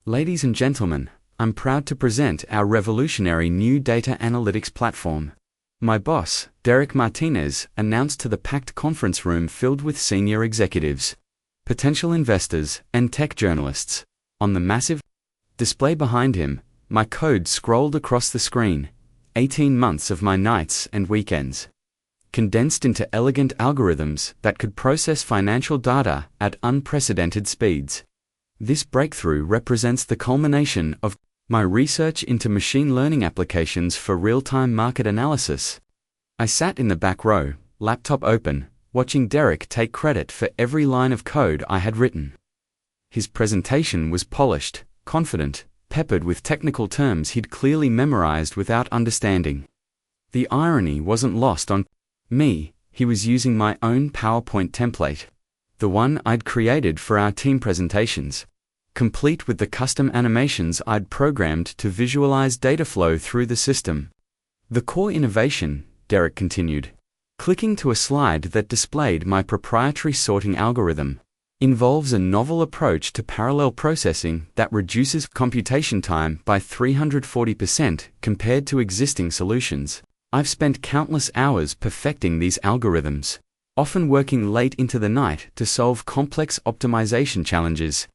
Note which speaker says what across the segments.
Speaker 1: Ladies and gentlemen, I'm proud to present our revolutionary new data analytics platform. My boss, Derek Martinez, announced to the packed conference room filled with senior executives, potential investors, and tech journalists. On the massive display behind him, my code scrolled across the screen, 18 months of my nights and weekends, condensed into elegant algorithms that could process financial data at unprecedented speeds. This breakthrough represents the culmination of my research into machine learning applications for real-time market analysis. I sat in the back row, laptop open, watching Derek take credit for every line of code I had written. His presentation was polished, confident, peppered with technical terms he'd clearly memorized without understanding. The irony wasn't lost on me. He was using my own PowerPoint template, the one I'd created for our team presentations, complete with the custom animations I'd programmed to visualize data flow through the system. The core innovation, Derek continued, clicking to a slide that displayed my proprietary sorting algorithm, involves a novel approach to parallel processing that reduces computation time by 340% compared to existing solutions. I've spent countless hours perfecting these algorithms, often working late into the night to solve complex optimization challenges.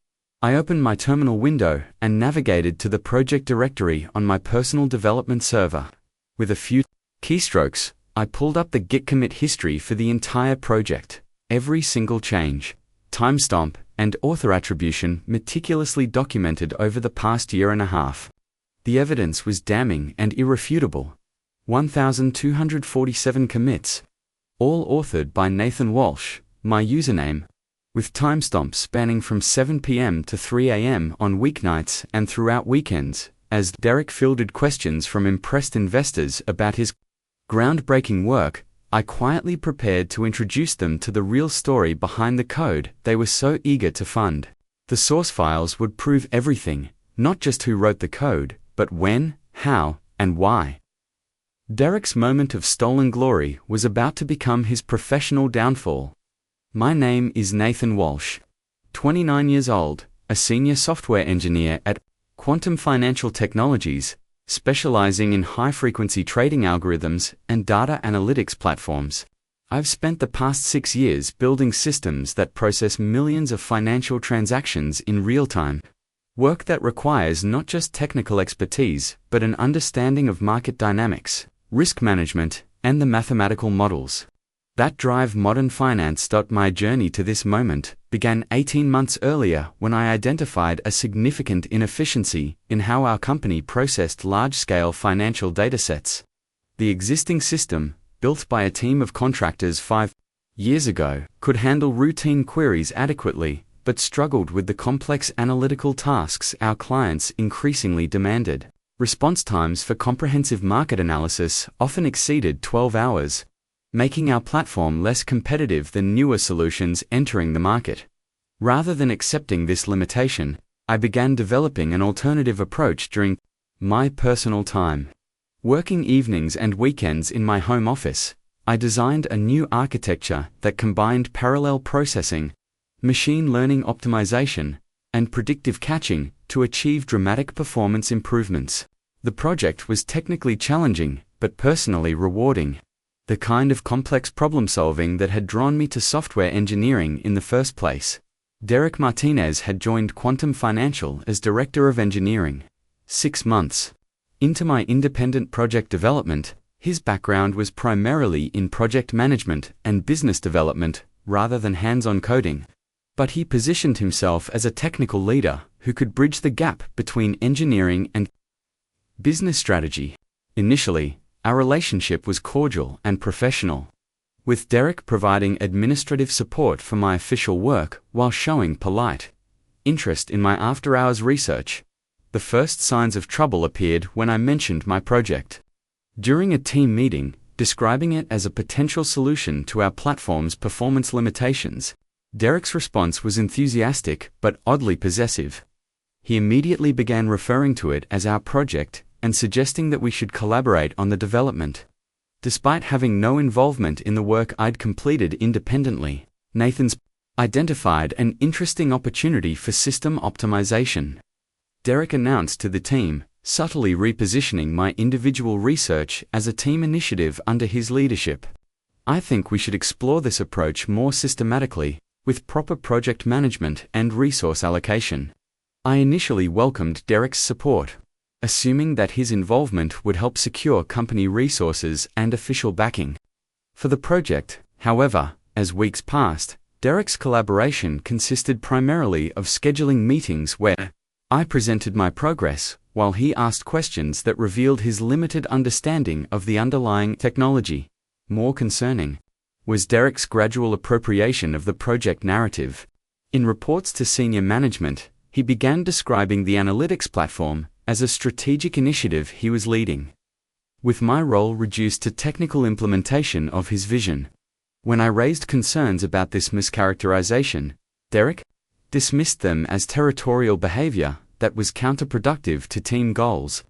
Speaker 1: I opened my terminal window and navigated to the project directory on my personal development server. With a few keystrokes, I pulled up the Git commit history for the entire project, every single change, timestamp, and author attribution meticulously documented over the past year and a half. The evidence was damning and irrefutable. 1,247 commits, all authored by Nathan Walsh, my username, with timestamps spanning from 7 p.m. to 3 a.m. on weeknights and throughout weekends, as Derek fielded questions from impressed investors about his groundbreaking work. I quietly prepared to introduce them to the real story behind the code they were so eager to fund. The source files would prove everything, not just who wrote the code, but when, how, and why. Derek's moment of stolen glory was about to become his professional downfall. My name is Nathan Walsh, 29 years old, a senior software engineer at Quantum Financial Technologies, specializing in high-frequency trading algorithms and data analytics platforms. I've spent the past 6 years building systems that process millions of financial transactions in real time, work that requires not just technical expertise, but an understanding of market dynamics, risk management, and the mathematical models that drive modern finance. My journey to this moment began 18 months earlier when I identified a significant inefficiency in how our company processed large-scale financial datasets. The existing system, built by a team of contractors 5 years ago, could handle routine queries adequately, but struggled with the complex analytical tasks our clients increasingly demanded. Response times for comprehensive market analysis often exceeded 12 hours, making our platform less competitive than newer solutions entering the market. Rather than accepting this limitation, I began developing an alternative approach during my personal time. Working evenings and weekends in my home office, I designed a new architecture that combined parallel processing, machine learning optimization, and predictive catching to achieve dramatic performance improvements. The project was technically challenging, but personally rewarding. The kind of complex problem-solving that had drawn me to software engineering in the first place. Derek Martinez had joined Quantum Financial as Director of Engineering. 6 months into my independent project development, his background was primarily in project management and business development rather than hands-on coding. But he positioned himself as a technical leader who could bridge the gap between engineering and business strategy. Initially, our relationship was cordial and professional, with Derek providing administrative support for my official work while showing polite interest in my after-hours research. The first signs of trouble appeared when I mentioned my project. During a team meeting, describing it as a potential solution to our platform's performance limitations, Derek's response was enthusiastic but oddly possessive. He immediately began referring to it as our project and suggesting that we should collaborate on the development. Despite having no involvement in the work I'd completed independently, Nathan's identified an interesting opportunity for system optimization. Derek announced to the team, subtly repositioning my individual research as a team initiative under his leadership. I think we should explore this approach more systematically, with proper project management and resource allocation. I initially welcomed Derek's support, assuming that his involvement would help secure company resources and official backing. For the project, however, as weeks passed, Derek's collaboration consisted primarily of scheduling meetings where I presented my progress, while he asked questions that revealed his limited understanding of the underlying technology. More concerning was Derek's gradual appropriation of the project narrative. In reports to senior management, he began describing the analytics platform as a strategic initiative he was leading, with my role reduced to technical implementation of his vision. When I raised concerns about this mischaracterization, Derek dismissed them as territorial behavior that was counterproductive to team goals.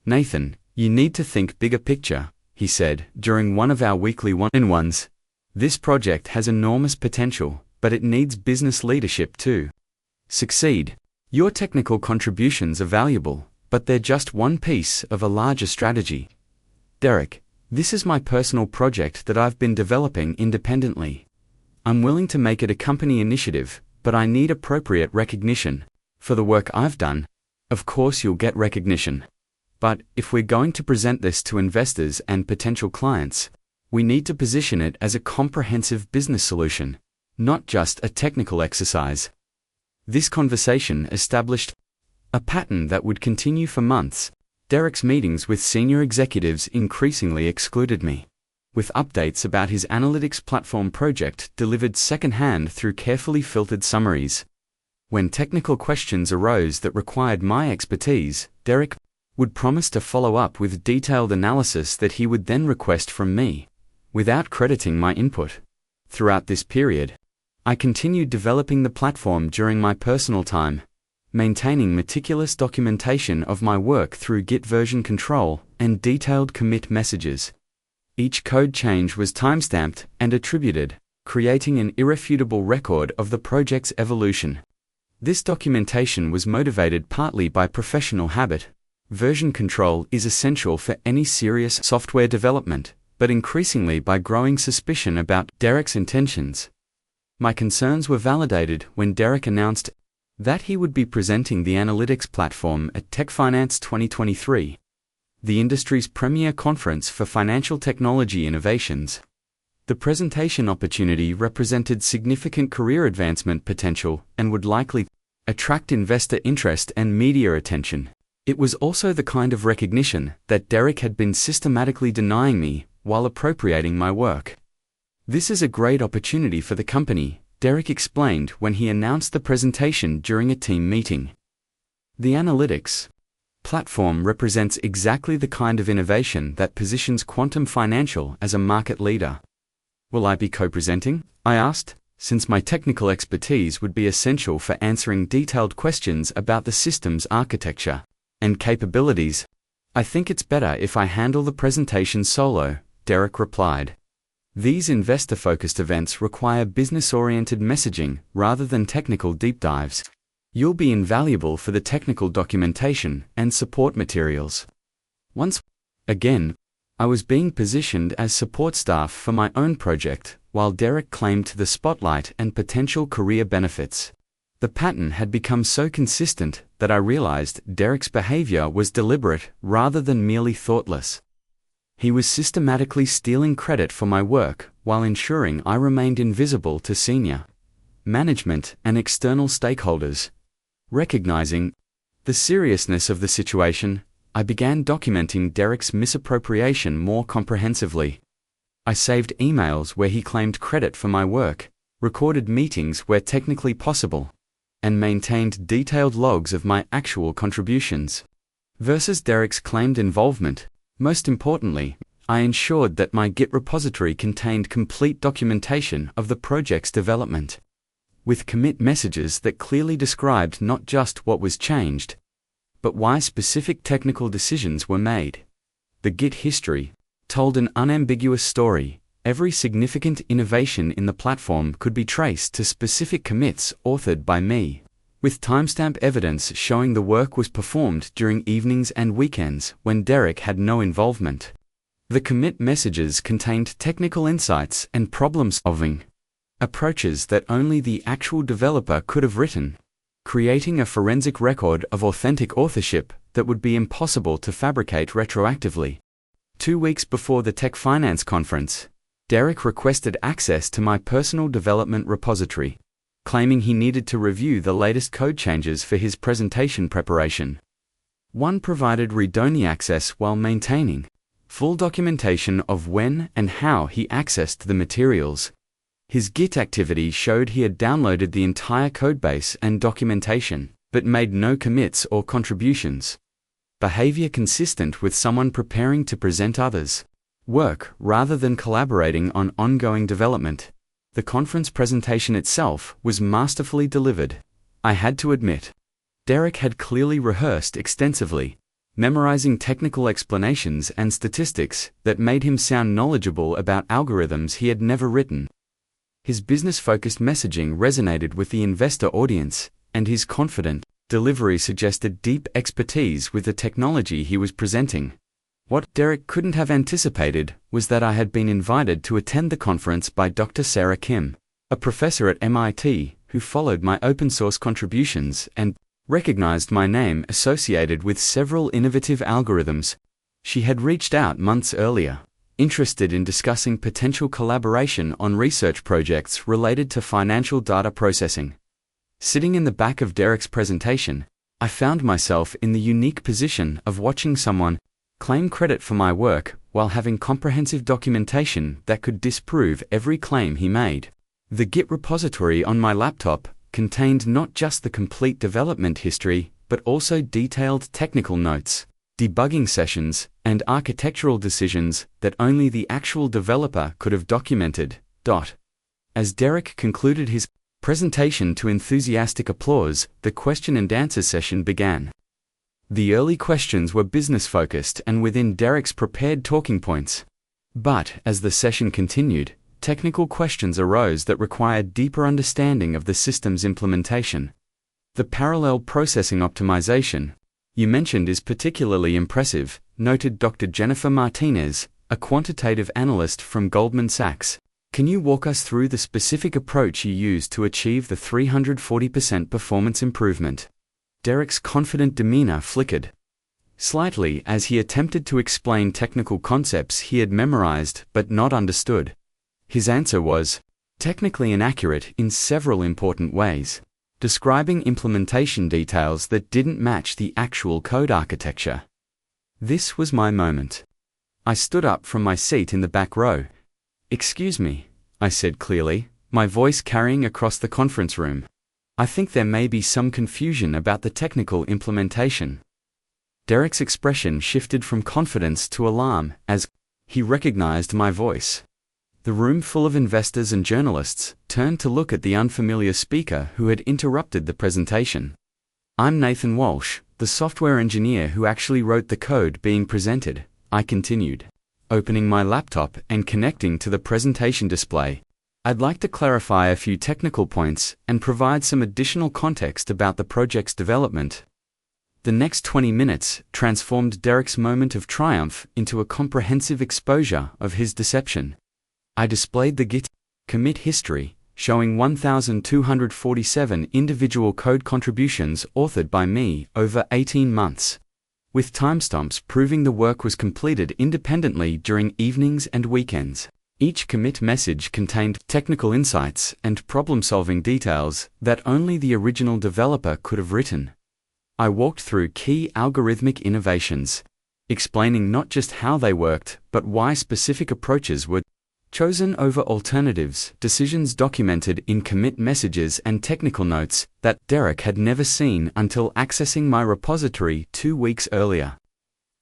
Speaker 1: "Nathan, you need to think bigger picture," he said during one of our weekly one-on-ones. "This project has enormous potential, but it needs business leadership to succeed. Your technical contributions are valuable, but they're just one piece of a larger strategy. Derek, this is my personal project that I've been developing independently. I'm willing to make it a company initiative, but I need appropriate recognition for the work I've done. Of course you'll get recognition. But if we're going to present this to investors and potential clients, we need to position it as a comprehensive business solution, not just a technical exercise." This conversation established a pattern that would continue for months. Derek's meetings with senior executives increasingly excluded me, with updates about his analytics platform project delivered secondhand through carefully filtered summaries. When technical questions arose that required my expertise, Derek would promise to follow up with detailed analysis that he would then request from me, without crediting my input. Throughout this period, I continued developing the platform during my personal time, maintaining meticulous documentation of my work through Git version control and detailed commit messages. Each code change was timestamped and attributed, creating an irrefutable record of the project's evolution. This documentation was motivated partly by professional habit. Version control is essential for any serious software development, but increasingly by growing suspicion about Derek's intentions. My concerns were validated when Derek announced that he would be presenting the analytics platform at Tech Finance 2023, the industry's premier conference for financial technology innovations. The presentation opportunity represented significant career advancement potential and would likely attract investor interest and media attention. It was also the kind of recognition that Derek had been systematically denying me while appropriating my work. "This is a great opportunity for the company," Derek explained when he announced the presentation during a team meeting. "The analytics platform represents exactly the kind of innovation that positions Quantum Financial as a market leader." "Will I be co-presenting?" I asked, since my technical expertise would be essential for answering detailed questions about the system's architecture and capabilities. "I think it's better if I handle the presentation solo," Derek replied. "These investor-focused events require business-oriented messaging rather than technical deep dives. You'll be invaluable for the technical documentation and support materials." Once again, I was being positioned as support staff for my own project, while Derek claimed the spotlight and potential career benefits. The pattern had become so consistent that I realized Derek's behavior was deliberate rather than merely thoughtless. He was systematically stealing credit for my work while ensuring I remained invisible to senior management and external stakeholders. Recognizing the seriousness of the situation, I began documenting Derek's misappropriation more comprehensively. I saved emails where he claimed credit for my work, recorded meetings where technically possible, and maintained detailed logs of my actual contributions versus Derek's claimed involvement. Most importantly, I ensured that my Git repository contained complete documentation of the project's development, with commit messages that clearly described not just what was changed, but why specific technical decisions were made. The Git history told an unambiguous story. Every significant innovation in the platform could be traced to specific commits authored by me. with timestamp evidence showing the work was performed during evenings and weekends when Derek had no involvement. The commit messages contained technical insights and problem-solving approaches that only the actual developer could have written, creating a forensic record of authentic authorship that would be impossible to fabricate retroactively. 2 weeks before the Tech Finance Conference, Derek requested access to my personal development repository, claiming he needed to review the latest code changes for his presentation preparation. One provided read-only access while maintaining full documentation of when and how he accessed the materials. His Git activity showed he had downloaded the entire codebase and documentation, but made no commits or contributions. Behavior consistent with someone preparing to present others' work rather than collaborating on ongoing development. The conference presentation itself was masterfully delivered. I had to admit, Derek had clearly rehearsed extensively, memorizing technical explanations and statistics that made him sound knowledgeable about algorithms he had never written. His business-focused messaging resonated with the investor audience, and his confident delivery suggested deep expertise with the technology he was presenting. What Derek couldn't have anticipated was that I had been invited to attend the conference by Dr. Sarah Kim, a professor at MIT, who followed my open-source contributions and recognized my name associated with several innovative algorithms. She had reached out months earlier, interested in discussing potential collaboration on research projects related to financial data processing. Sitting in the back of Derek's presentation, I found myself in the unique position of watching someone claim credit for my work while having comprehensive documentation that could disprove every claim he made. The Git repository on my laptop contained not just the complete development history, but also detailed technical notes, debugging sessions, and architectural decisions that only the actual developer could have documented. As Derek concluded his presentation to enthusiastic applause, the question and answer session began. The early questions were business-focused and within Derek's prepared talking points. But, as the session continued, technical questions arose that required deeper understanding of the system's implementation. The parallel processing optimization you mentioned is particularly impressive, noted Dr. Jennifer Martinez, a quantitative analyst from Goldman Sachs. Can you walk us through the specific approach you used to achieve the 340% performance improvement? Derek's confident demeanor flickered slightly as he attempted to explain technical concepts he had memorized but not understood. His answer was technically inaccurate in several important ways, describing implementation details that didn't match the actual code architecture. This was my moment. I stood up from my seat in the back row. "Excuse me," I said clearly, my voice carrying across the conference room. "I think there may be some confusion about the technical implementation." Derek's expression shifted from confidence to alarm as he recognized my voice. The room full of investors and journalists turned to look at the unfamiliar speaker who had interrupted the presentation. "I'm Nathan Walsh, the software engineer who actually wrote the code being presented," I continued, opening my laptop and connecting to the presentation display. "I'd like to clarify a few technical points and provide some additional context about the project's development." The next 20 minutes transformed Derek's moment of triumph into a comprehensive exposure of his deception. I displayed the Git commit history, showing 1,247 individual code contributions authored by me over 18 months, with timestamps proving the work was completed independently during evenings and weekends. Each commit message contained technical insights and problem-solving details that only the original developer could have written. I walked through key algorithmic innovations, explaining not just how they worked, but why specific approaches were chosen over alternatives, decisions documented in commit messages and technical notes that Derek had never seen until accessing my repository 2 weeks earlier.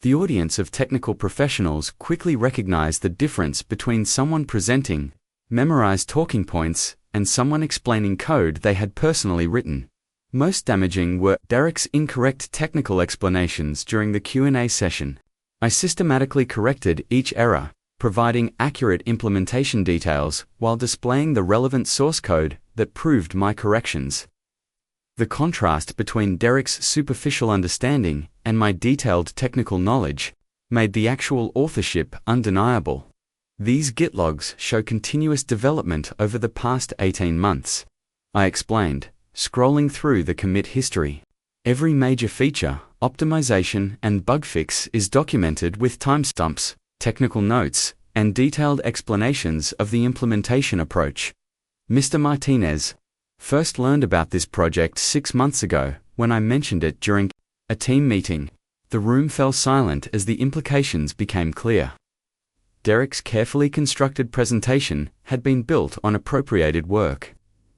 Speaker 1: The audience of technical professionals quickly recognized the difference between someone presenting memorized talking points and someone explaining code they had personally written. Most damaging were Derek's incorrect technical explanations during the Q&A session. I systematically corrected each error, providing accurate implementation details while displaying the relevant source code that proved my corrections. The contrast between Derek's superficial understanding and my detailed technical knowledge made the actual authorship undeniable. These Git logs show continuous development over the past 18 months. I explained, scrolling through the commit history. Every major feature, optimization, and bug fix is documented with timestamps, technical notes, and detailed explanations of the implementation approach. Mr. Martinez first learned about this project 6 months ago when I mentioned it during a team meeting. The room fell silent as the implications became clear. Derek's carefully constructed presentation had been built on appropriated work,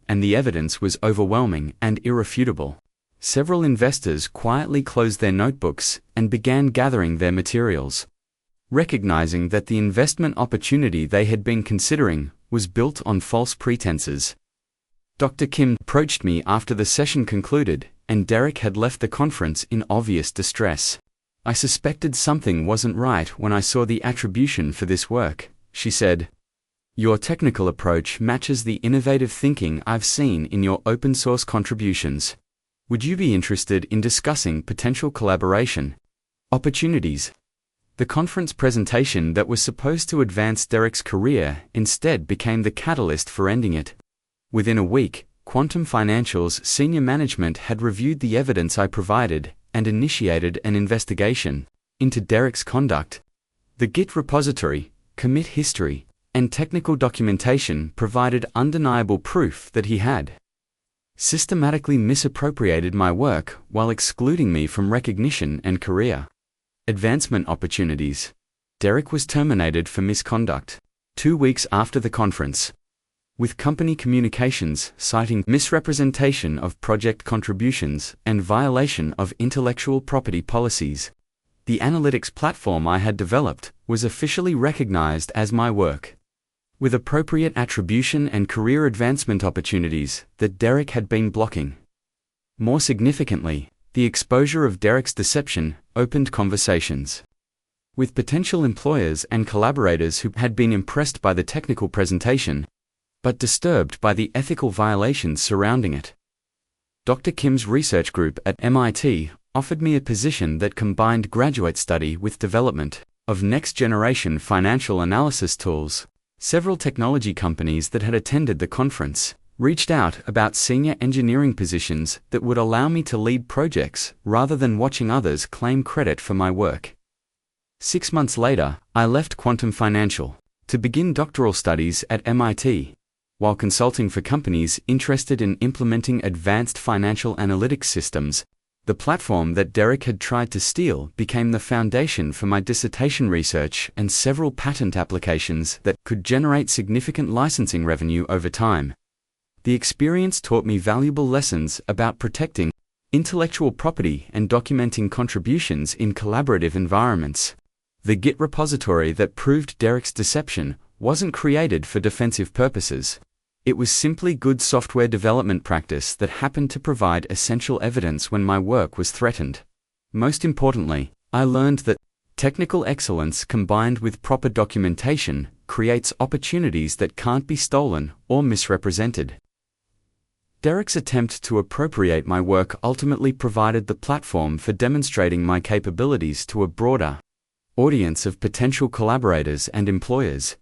Speaker 1: and the evidence was overwhelming and irrefutable. Several investors quietly closed their notebooks and began gathering their materials, recognizing that the investment opportunity they had been considering was built on false pretenses. Dr. Kim approached me after the session concluded, and Derek had left the conference in obvious distress. I suspected something wasn't right when I saw the attribution for this work, she said. Your technical approach matches the innovative thinking I've seen in your open source contributions. Would you be interested in discussing potential collaboration opportunities? The conference presentation that was supposed to advance Derek's career instead became the catalyst for ending it. Within a week, Quantum Financial's senior management had reviewed the evidence I provided and initiated an investigation into Derek's conduct. The Git repository, commit history, and technical documentation provided undeniable proof that he had systematically misappropriated my work while excluding me from recognition and career advancement opportunities. Derek was terminated for misconduct 2 weeks after the conference, with company communications citing misrepresentation of project contributions and violation of intellectual property policies. The analytics platform I had developed was officially recognized as my work, with appropriate attribution and career advancement opportunities that Derek had been blocking. More significantly, the exposure of Derek's deception opened conversations with potential employers and collaborators who had been impressed by the technical presentation, but disturbed by the ethical violations surrounding it. Dr. Kim's research group at MIT offered me a position that combined graduate study with development of next-generation financial analysis tools. Several technology companies that had attended the conference reached out about senior engineering positions that would allow me to lead projects rather than watching others claim credit for my work. 6 months later, I left Quantum Financial to begin doctoral studies at MIT. While consulting for companies interested in implementing advanced financial analytics systems, the platform that Derek had tried to steal became the foundation for my dissertation research and several patent applications that could generate significant licensing revenue over time. The experience taught me valuable lessons about protecting intellectual property and documenting contributions in collaborative environments. The Git repository that proved Derek's deception wasn't created for defensive purposes. It was simply good software development practice that happened to provide essential evidence when my work was threatened. Most importantly, I learned that technical excellence combined with proper documentation creates opportunities that can't be stolen or misrepresented. Derek's attempt to appropriate my work ultimately provided the platform for demonstrating my capabilities to a broader audience of potential collaborators and employers.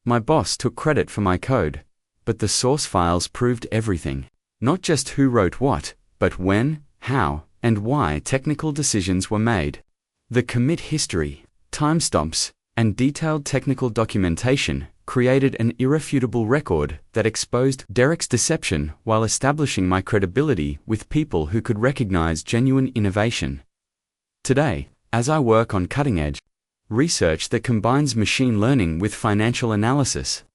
Speaker 1: My boss took credit for my code, but the source files proved everything. Not just who wrote what, but when, how, and why technical decisions were made. The commit history, timestamps, and detailed technical documentation created an irrefutable record that exposed Derek's deception while establishing my credibility with people who could recognize genuine innovation. Today, as I work on cutting-edge research that combines machine learning with financial analysis,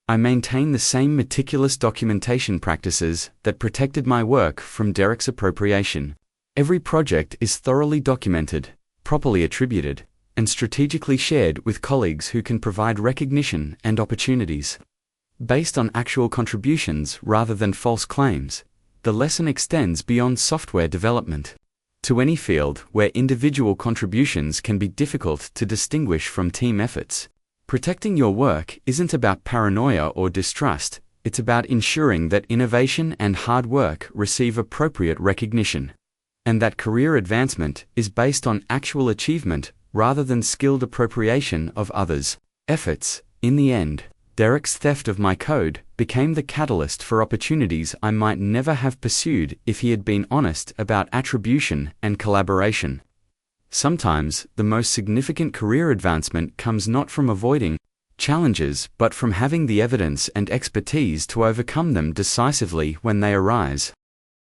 Speaker 1: I maintain the same meticulous documentation practices that protected my work from Derek's appropriation. Every project is thoroughly documented, properly attributed, and strategically shared with colleagues who can provide recognition and opportunities based on actual contributions rather than false claims. The lesson extends beyond software development to any field where individual contributions can be difficult to distinguish from team efforts. Protecting your work isn't about paranoia or distrust, It's about ensuring that innovation and hard work receive appropriate recognition, and that career advancement is based on actual achievement rather than skilled appropriation of others' efforts. In the end, Derek's theft of my code became the catalyst for opportunities I might never have pursued if he had been honest about attribution and collaboration. Sometimes, the most significant career advancement comes not from avoiding challenges but from having the evidence and expertise to overcome them decisively when they arise.